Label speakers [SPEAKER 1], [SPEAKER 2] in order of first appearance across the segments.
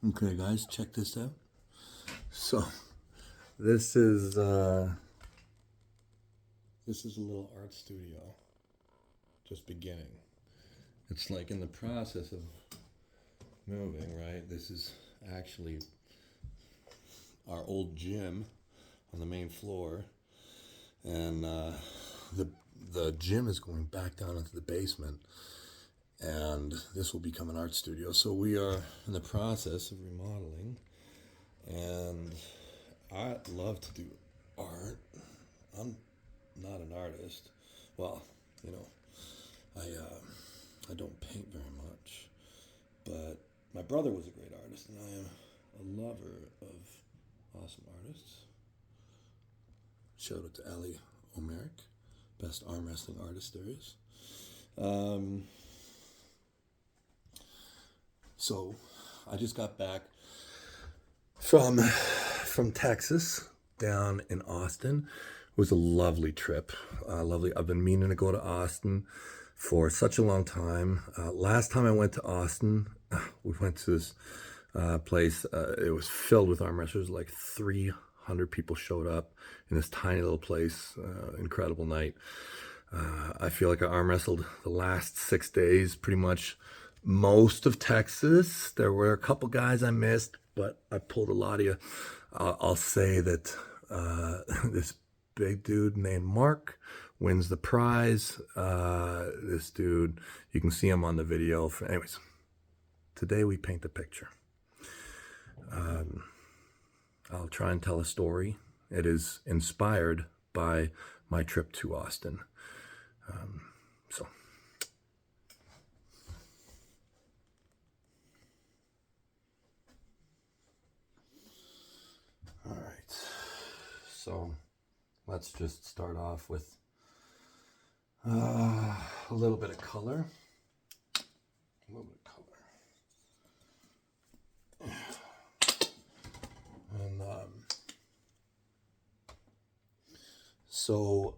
[SPEAKER 1] Okay, guys, check this out. So, this is a little art studio, just beginning. It's like in the process of moving, right? This is actually our old gym on the main floor, and the gym is going back down into the basement, and this will become an art studio. So we are in the process of remodeling, and I love to do art. I'm not an artist. Well, you know, I don't paint very much, but my brother was a great artist, and I am a lover of awesome artists. Shout out to Ali Omeric, best arm wrestling artist there is. So I just got back from Texas down in Austin. It was a lovely trip. Lovely. I've been meaning to go to Austin for such a long time. Last time I went to Austin, we went to this place. It was filled with arm wrestlers. Like 300 people showed up in this tiny little place. Incredible night. I feel like I arm wrestled the last 6 days, pretty much most of Texas. There were a couple guys I missed, but I pulled a lot of you. I'll say that this big dude named Mark wins the prize. This dude, you can see him on the video. Anyways, today we paint the picture. I'll try and tell a story. It is inspired by my trip to Austin. So. All right. So let's just start off with a little bit of color. A little bit of color. And so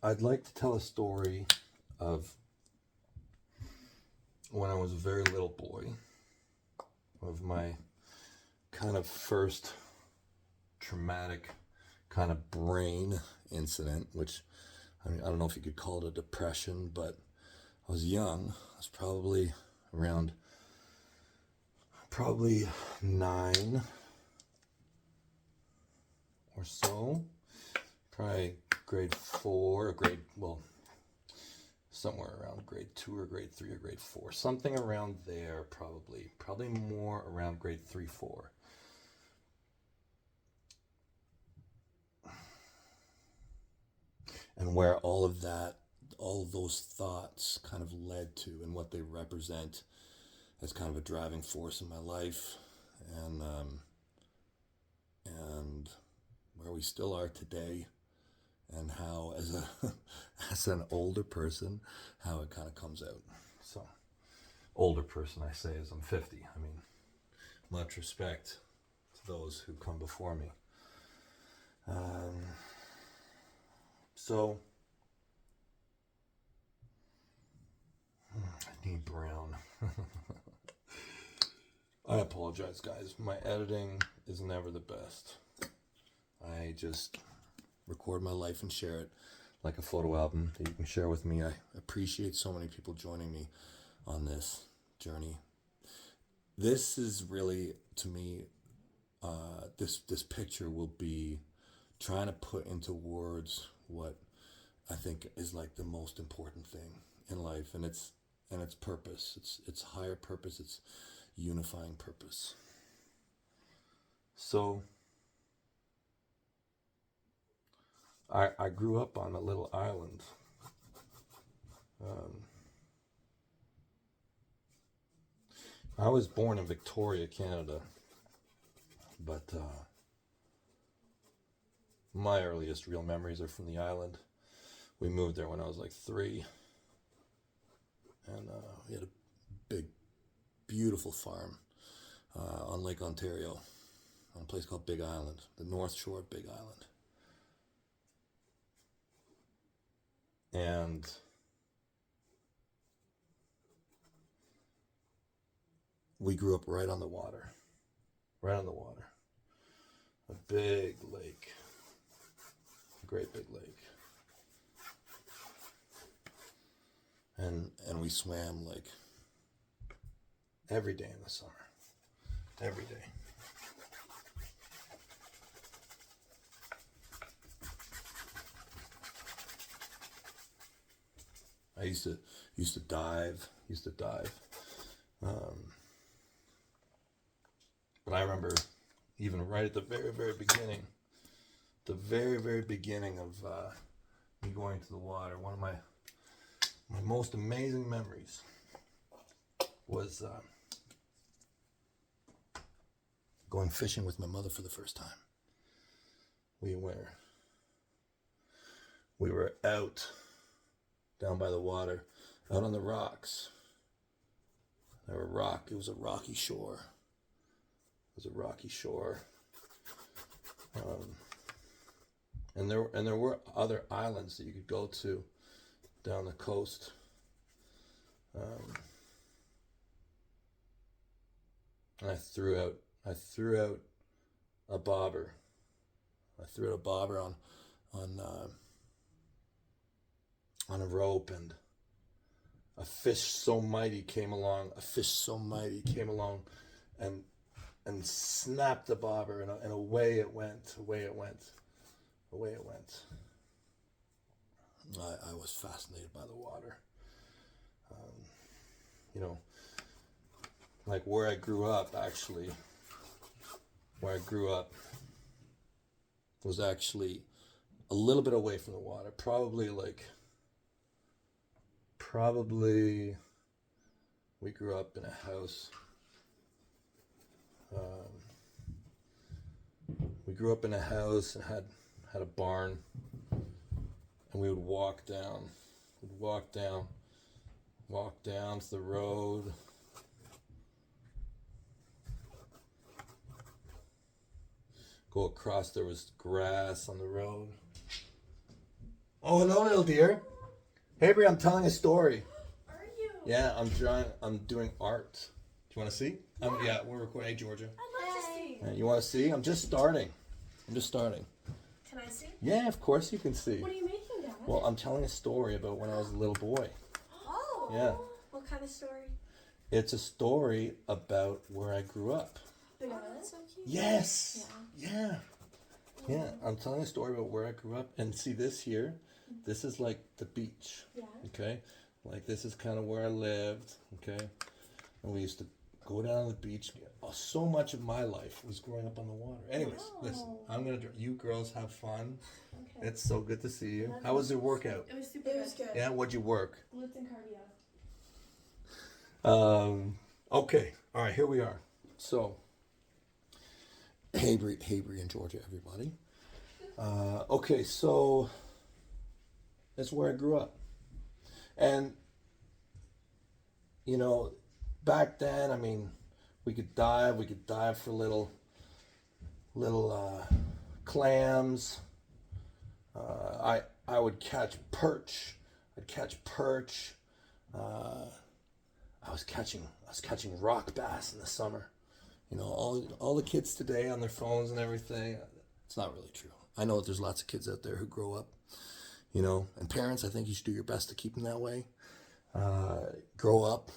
[SPEAKER 1] I'd like to tell a story of when I was a very little boy, of my kind of first traumatic kind of brain incident, which, I mean, I don't know if you could call it a depression, but I was young. I was probably 9 or so, probably grade 4 or somewhere around grade 2 or grade 3 or grade 4, something around there, probably more around grade 3, 4. And where all of those thoughts kind of led to, and what they represent as kind of a driving force in my life, and where we still are today, and how as an older person, how it kind of comes out. So, older person, I say, as I'm 50. I mean, much respect to those who come before me. So, I need brown. I apologize, guys. My editing is never the best. I just record my life and share it like a photo album that you can share with me. I appreciate so many people joining me on this journey. This is really, to me, this picture will be trying to put into words what I think is like the most important thing in life, and it's purpose. It's higher purpose. It's unifying purpose. So I grew up on a little island. I was born in Victoria, Canada, but my earliest real memories are from the island. We moved there when I was like 3, and we had a big, beautiful farm on Lake Ontario, on a place called Big Island, the North Shore of Big Island. And we grew up right on the water. Right on the water. A big lake. A great big lake. And we swam like every day in the summer. Every day. I used to dive. But I remember even right at the very, very beginning, of me going to the water, one of my most amazing memories was going fishing with my mother for the first time. We were out down by the water, out on the rocks. It was a rocky shore. And there were other islands that you could go to down the coast. And I threw out a bobber. I threw out a bobber on a rope, and a fish so mighty came along, and snapped the bobber, and away it went. I was fascinated by the water. Like where I grew up was actually a little bit away from the water, probably we grew up in a house. And had a barn, and we would walk down to the road. Go across, there was grass on the road. Oh, hello, little dear. Hey, Brie, I'm telling a story.
[SPEAKER 2] Are you?
[SPEAKER 1] Yeah, I'm doing art. Do you want to see? Yeah, we're recording. Hey, Georgia.
[SPEAKER 2] I'd love to see.
[SPEAKER 1] You want to see? I'm just starting.
[SPEAKER 2] Can I see?
[SPEAKER 1] Yeah, of course you can see.
[SPEAKER 2] What are you making, Dad?
[SPEAKER 1] Well, I'm telling a story about when I was a little boy.
[SPEAKER 2] Oh.
[SPEAKER 1] Yeah.
[SPEAKER 2] What kind of story?
[SPEAKER 1] It's a story about where I grew up.
[SPEAKER 2] Big Island? That's so cute.
[SPEAKER 1] Yes. Yeah. I'm telling a story about where I grew up. And see this here? This is like the beach.
[SPEAKER 2] Yeah.
[SPEAKER 1] Okay? Like this is kind of where I lived. Okay? And we used to go down to the beach. So much of my life was growing up on the water. Anyways, listen. You girls have fun.
[SPEAKER 2] Okay.
[SPEAKER 1] It's so good to see you. How was your workout?
[SPEAKER 2] It was super good.
[SPEAKER 1] Yeah, what'd you work?
[SPEAKER 2] Glutes and cardio.
[SPEAKER 1] Okay. All right, here we are. So, hey Bree and Georgia, everybody. Okay, so that's where I grew up. And, back then, I mean, we could dive for little clams. I would catch perch. I was catching rock bass in the summer. All the kids today on their phones and everything. It's not really true. I know that there's lots of kids out there who grow up, and parents, I think you should do your best to keep them that way. Grow up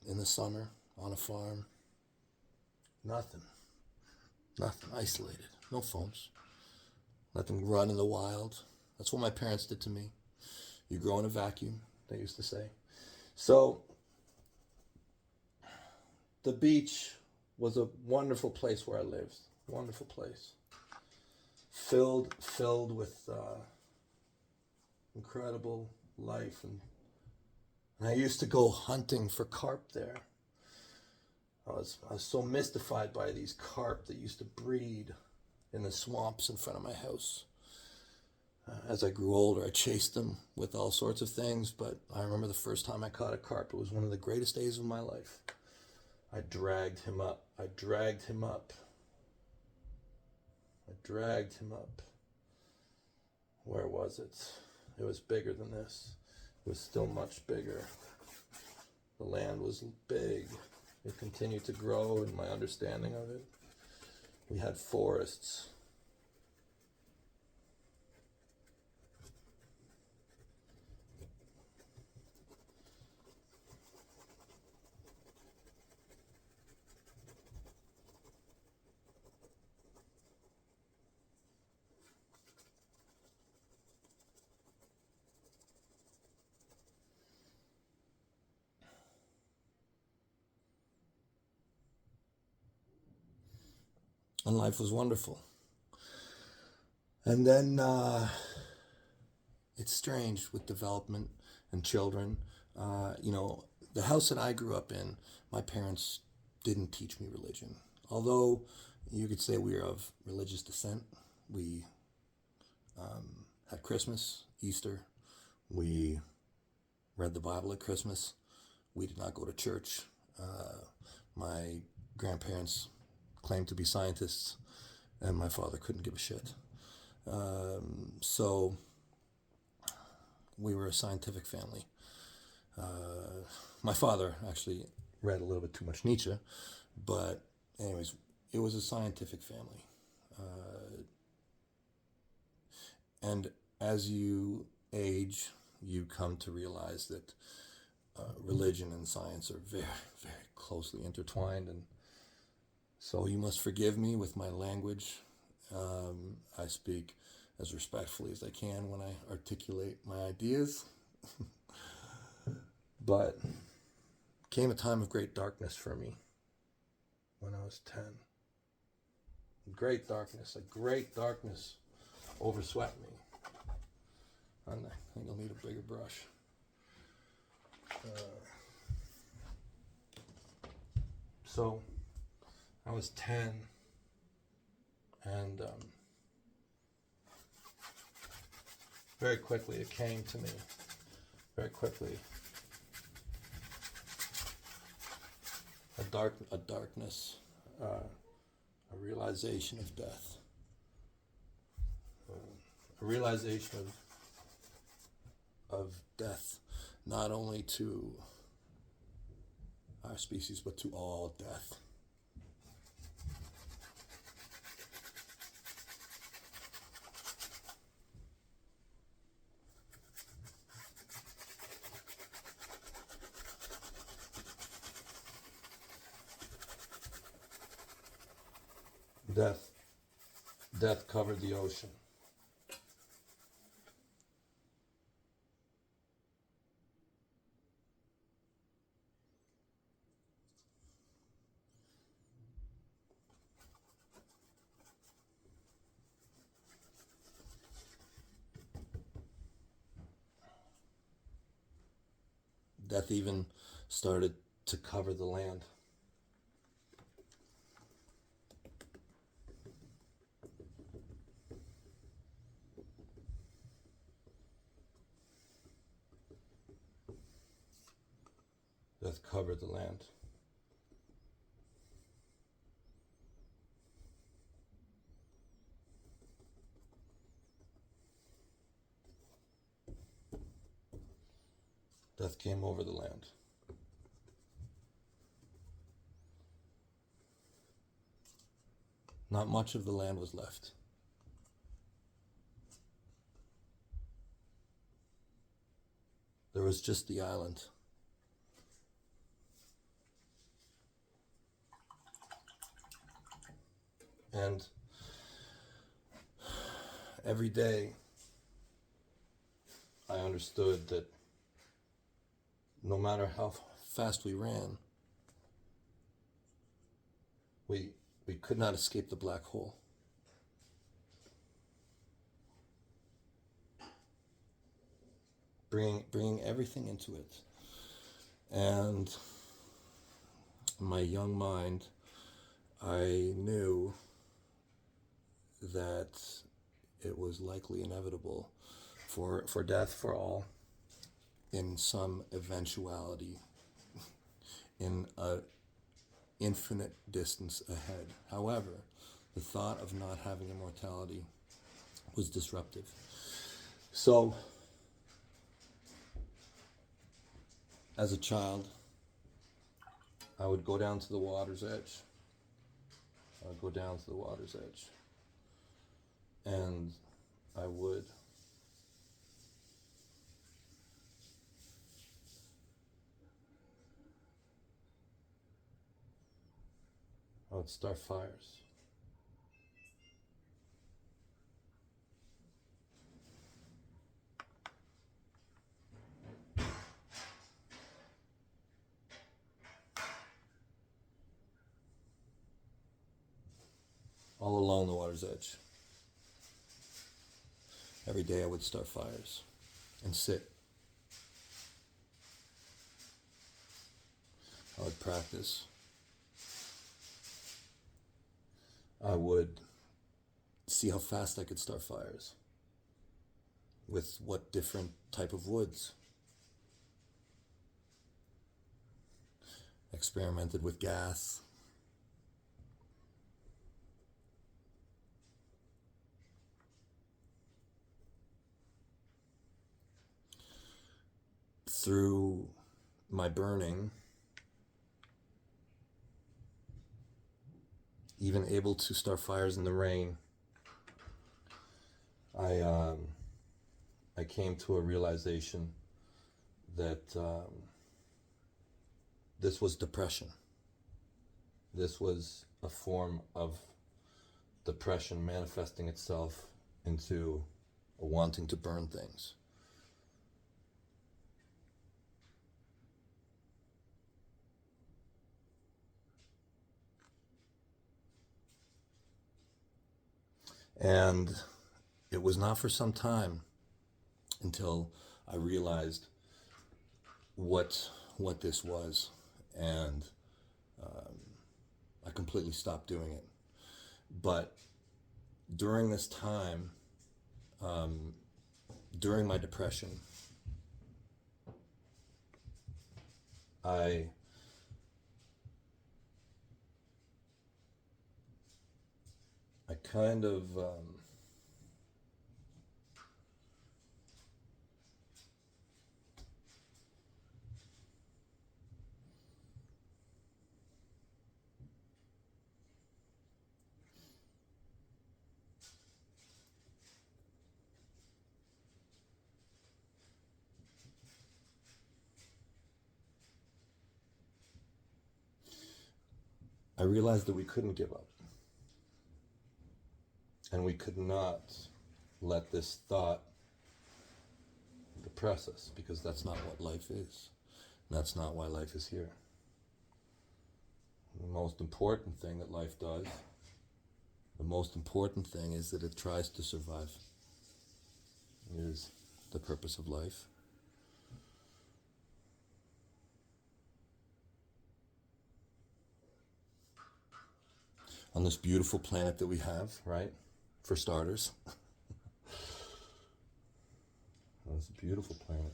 [SPEAKER 1] in the summer on a farm. Nothing, isolated, no phones. Let them run in the wild. That's what my parents did to me. You grow in a vacuum, they used to say. So, the beach was a wonderful place where I lived. Wonderful place. Filled with incredible life. And I used to go hunting for carp there. I was so mystified by these carp that used to breed in the swamps in front of my house. As I grew older, I chased them with all sorts of things, but I remember the first time I caught a carp. It was one of the greatest days of my life. I dragged him up. Where was it? It was bigger than this. It was still much bigger. The land was big. It continued to grow in my understanding of it. We had forests. And life was wonderful. And then it's strange with development and children. The house that I grew up in, my parents didn't teach me religion. Although you could say we are of religious descent. We had Christmas, Easter. We read the Bible at Christmas. We did not go to church. My grandparents claimed to be scientists, and my father couldn't give a shit. So we were a scientific family. My father actually read a little bit too much Nietzsche, but anyways, it was a scientific family. And as you age, you come to realize that religion and science are very, very closely intertwined, and so you must forgive me with my language. I speak as respectfully as I can when I articulate my ideas. But came a time of great darkness for me when I was 10. Great darkness, overswept me. I think I'll need a bigger brush. So I was 10, and very quickly it came to me. Very quickly, a darkness, a realization of death, a realization of death, not only to our species but to all death. Death covered the ocean. Death even started to cover the land. Death covered the land. Death came over the land. Not much of the land was left. There was just the island. And every day I understood that no matter how fast we ran, we could not escape the black hole. Bringing everything into it. And in my young mind, I knew that it was likely inevitable for death for all in some eventuality, in a infinite distance ahead. However, the thought of not having immortality was disruptive. So, as a child, I would go down to the water's edge. I would go down to the water's edge. And I would start fires. All along the water's edge. Every day I would start fires and sit. I would practice. I would see how fast I could start fires. With what different type of woods. Experimented with gas. Through my burning, even able to start fires in the rain, I came to a realization that this was depression. This was a form of depression manifesting itself into a wanting to burn things. And it was not for some time until I realized what this was, and I completely stopped doing it. But during this time, during my depression, I kind of I realized that we couldn't give up. And we could not let this thought depress us, because that's not what life is. And that's not why life is here. The most important thing that life does, the most important thing is that it tries to survive. It is the purpose of life. On this beautiful planet that we have, right? For starters. It's a beautiful planet.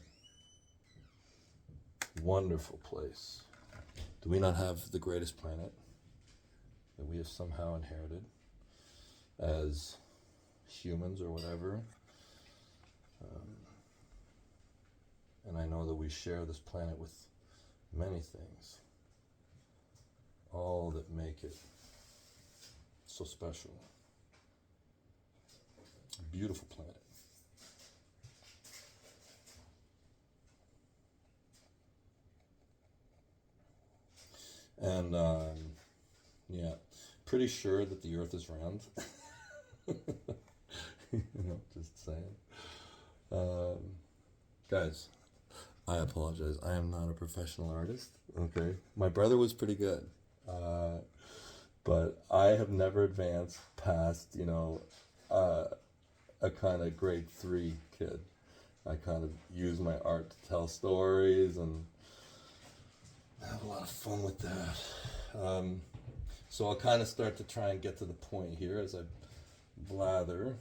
[SPEAKER 1] Wonderful place. Do we not have the greatest planet that we have somehow inherited as humans or whatever? And I know that we share this planet with many things, all that make it so special. Beautiful planet. And yeah, pretty sure that the earth is round. Just saying. Guys, I apologize. I am not a professional artist. Okay, my brother was pretty good, but I have never advanced past a kind of grade 3 kid. I kind of use my art to tell stories and have a lot of fun with that. So I'll kind of start to try and get to the point here as I blather.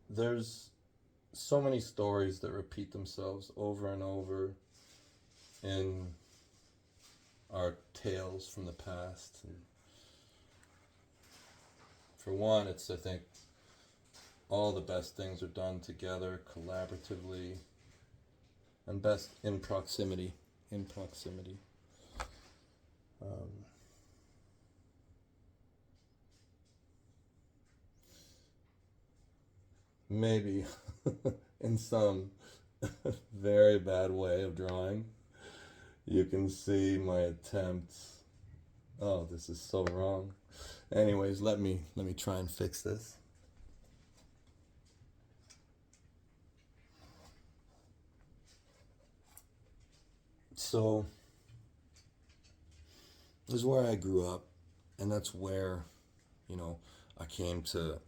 [SPEAKER 1] There's so many stories that repeat themselves over and over in our tales from the past. And for one, it's, I think, all the best things are done together, collaboratively, and best in proximity. In proximity. Maybe in some very bad way of drawing, you can see my attempts. Oh, this is so wrong. Anyways, let me try and fix this. So, this is where I grew up, and that's where, I came to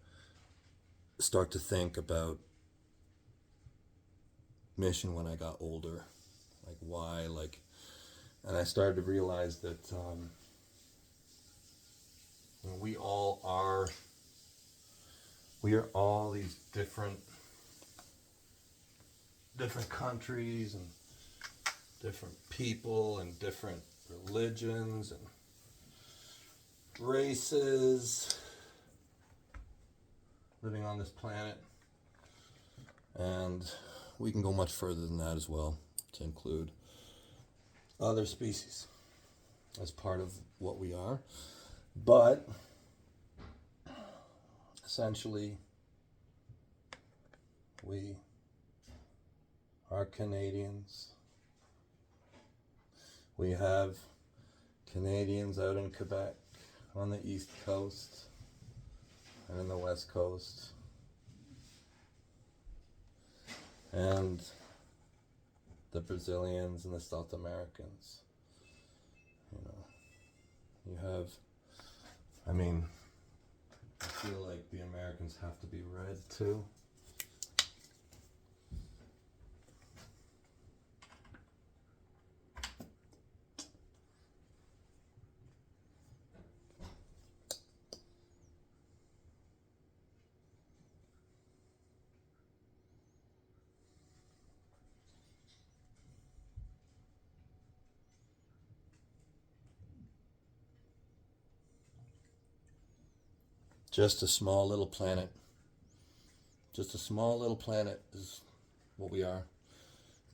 [SPEAKER 1] start to think about mission when I got older. Like, why, and I started to realize that we are all these different countries and different people and different religions and races living on this planet, and we can go much further than that as well, to include other species as part of what we are. But essentially, we are Canadians. We have Canadians out in Quebec, on the East Coast, and in the West Coast. And the Brazilians and the South Americans. You have, I feel like the Americans have to be red too. Just a small little planet. Just a small little planet is what we are,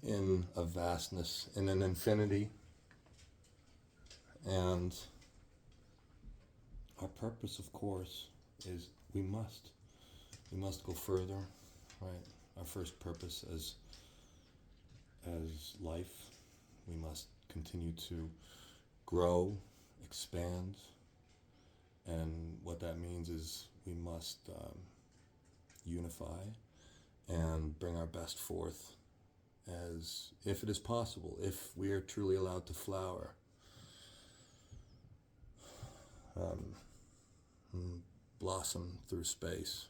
[SPEAKER 1] in a vastness, in an infinity. And our purpose, of course, is we must go further, right? Our first purpose as life, we must continue to grow, expand. And what that means is we must unify and bring our best forth, as if it is possible, if we are truly allowed to flower, blossom through space.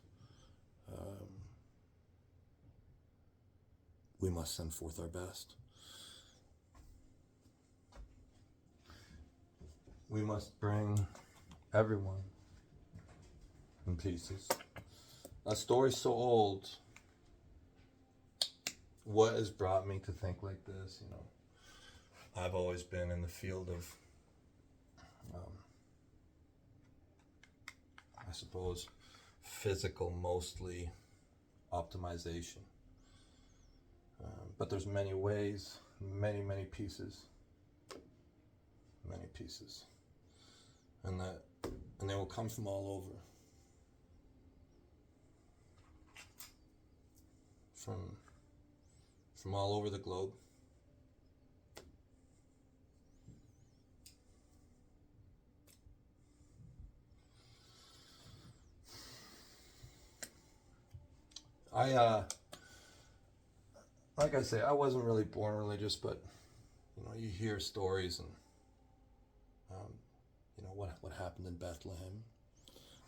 [SPEAKER 1] We must send forth our best. We must bring everyone in pieces. A story so old. What has brought me to think like this? I've always been in the field of, I suppose, physical, mostly optimization. But there's many ways, many pieces. Many pieces. And they will come from all over. From all over the globe. Like I say, I wasn't really born religious, but you hear stories and what happened in Bethlehem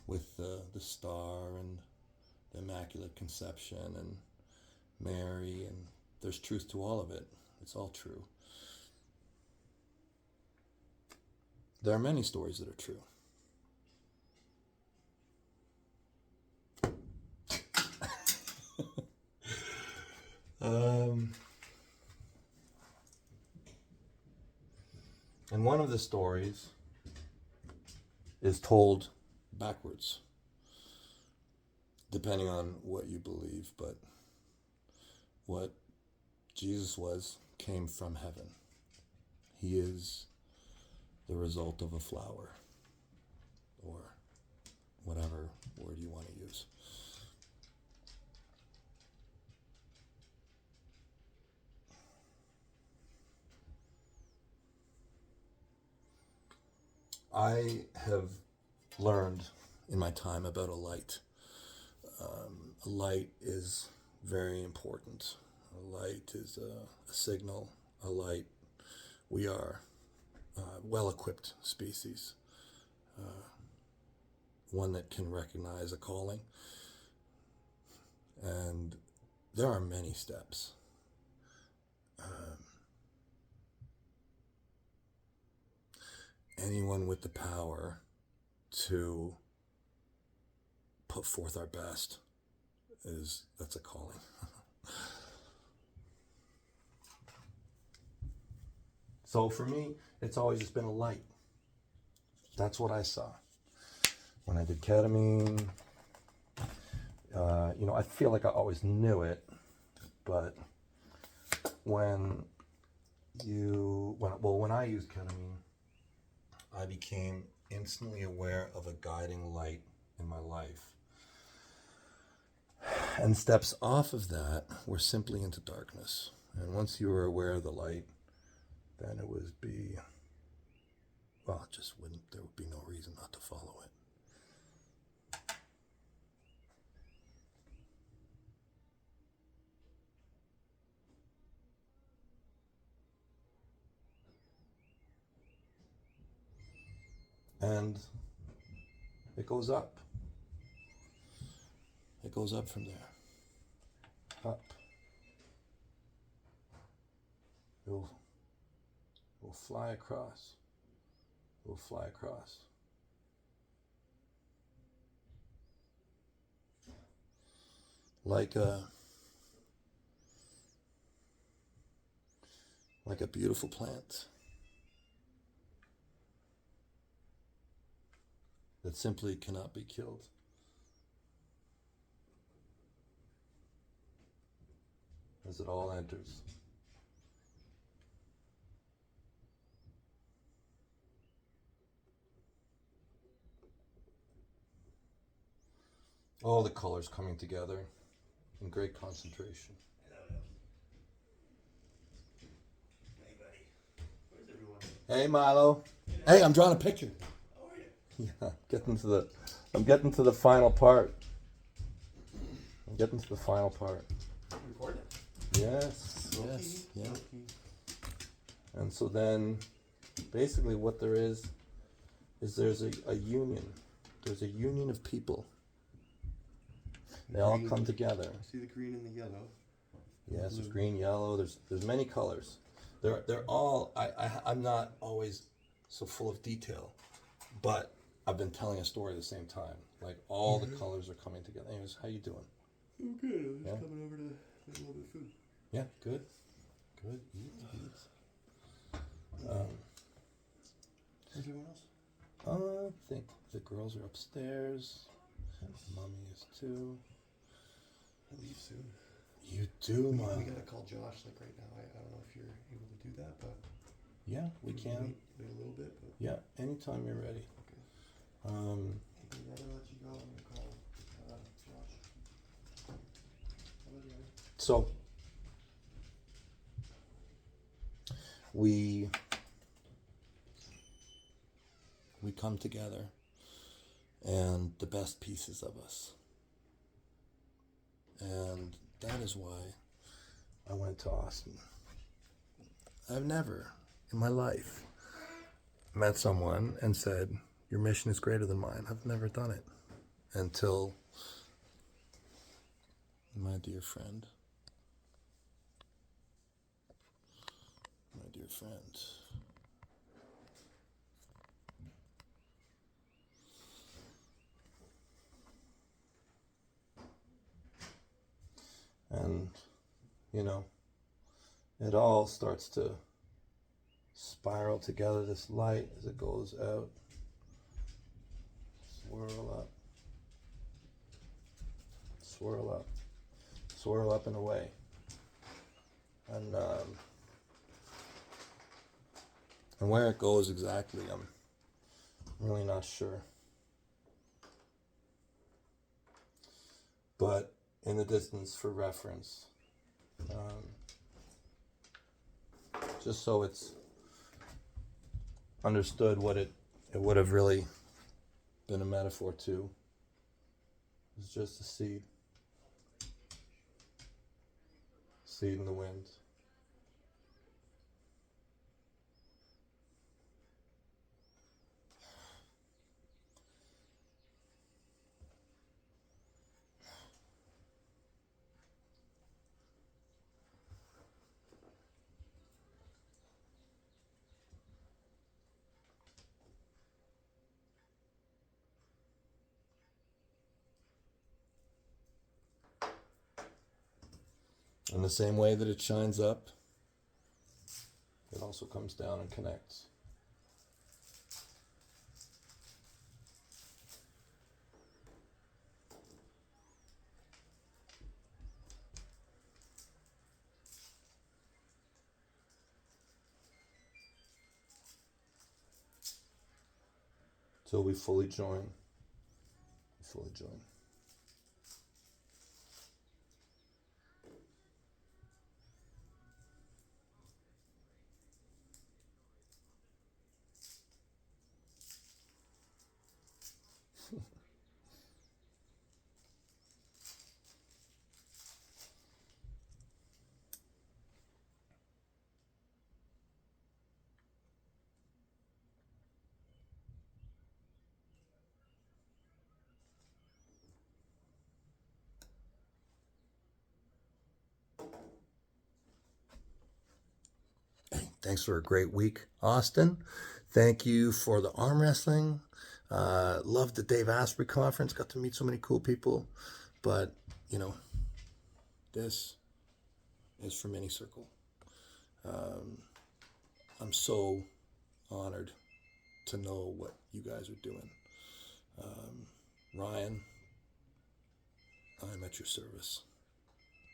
[SPEAKER 1] with the star and the Immaculate Conception and Mary, and there's truth to all of it. It's all true. There are many stories that are true. And one of the stories is told backwards, depending on what you believe, but what Jesus came from heaven. He is the result of a flower, or whatever word you want to use. I have learned in my time about a light. A light is very important. A light is a signal. A light. We are a well-equipped species. One that can recognize a calling. And there are many steps. Anyone with the power to put forth our best that's a calling. So for me, it's always just been a light. That's what I saw when I did ketamine. I feel like I always knew it, but when I used ketamine, I became instantly aware of a guiding light in my life. And steps off of that were simply into darkness. And once you were aware of the light, then there would be no reason not to follow it. And it goes up. It goes up from there. Up. It will fly across. It will fly across. Like a beautiful plant that simply cannot be killed. As it all enters. All the colors coming together in great concentration.
[SPEAKER 3] Hey, buddy. Where's everyone?
[SPEAKER 1] Hey, Milo. Hey, I'm drawing a picture.
[SPEAKER 3] Oh, are you?
[SPEAKER 1] Yeah, I'm getting to the final part.
[SPEAKER 3] Recording?
[SPEAKER 1] Yes. Yeah. And so then, basically what there is there's a union. There's a union of people. They all come together.
[SPEAKER 3] I see the green and the yellow.
[SPEAKER 1] Yes, there's green, yellow. There's many colors. They're all. I'm not always so full of detail, but I've been telling a story at the same time. Like all the colors are coming together. Anyways, how you doing?
[SPEAKER 3] Oh, good. I was just coming over to make a little bit of food.
[SPEAKER 1] Yeah, good. Eat.
[SPEAKER 3] Where's everyone else?
[SPEAKER 1] I think the girls are upstairs. Mommy is too.
[SPEAKER 3] I leave soon.
[SPEAKER 1] You do, Mom.
[SPEAKER 3] We gotta call Josh like right now. I don't know if you're able to do that, but
[SPEAKER 1] yeah, we can.
[SPEAKER 3] Wait a little bit, but
[SPEAKER 1] Yeah, anytime you're ready.
[SPEAKER 3] okay.
[SPEAKER 1] Okay,
[SPEAKER 3] I'd rather let you go. I'm gonna call Josh. How about you?
[SPEAKER 1] So we come together, and the best pieces of us. And that is why I went to Austin. I've never in my life met someone and said, your mission is greater than mine. I've never done it until my dear friend. And, it all starts to spiral together, this light as it goes out. Swirl up and away. And where it goes exactly, I'm really not sure. But in the distance, for reference, just so it's understood what it would have really been a metaphor to, is just a seed. Seed in the wind. In the same way that it shines up, it also comes down and connects. Till we fully join. Fully join. Thanks for a great week, Austin. Thank you for the arm wrestling. Loved the Dave Asprey conference. Got to meet so many cool people. But, this is for Mini Circle. I'm so honored to know what you guys are doing. Ryan, I'm at your service.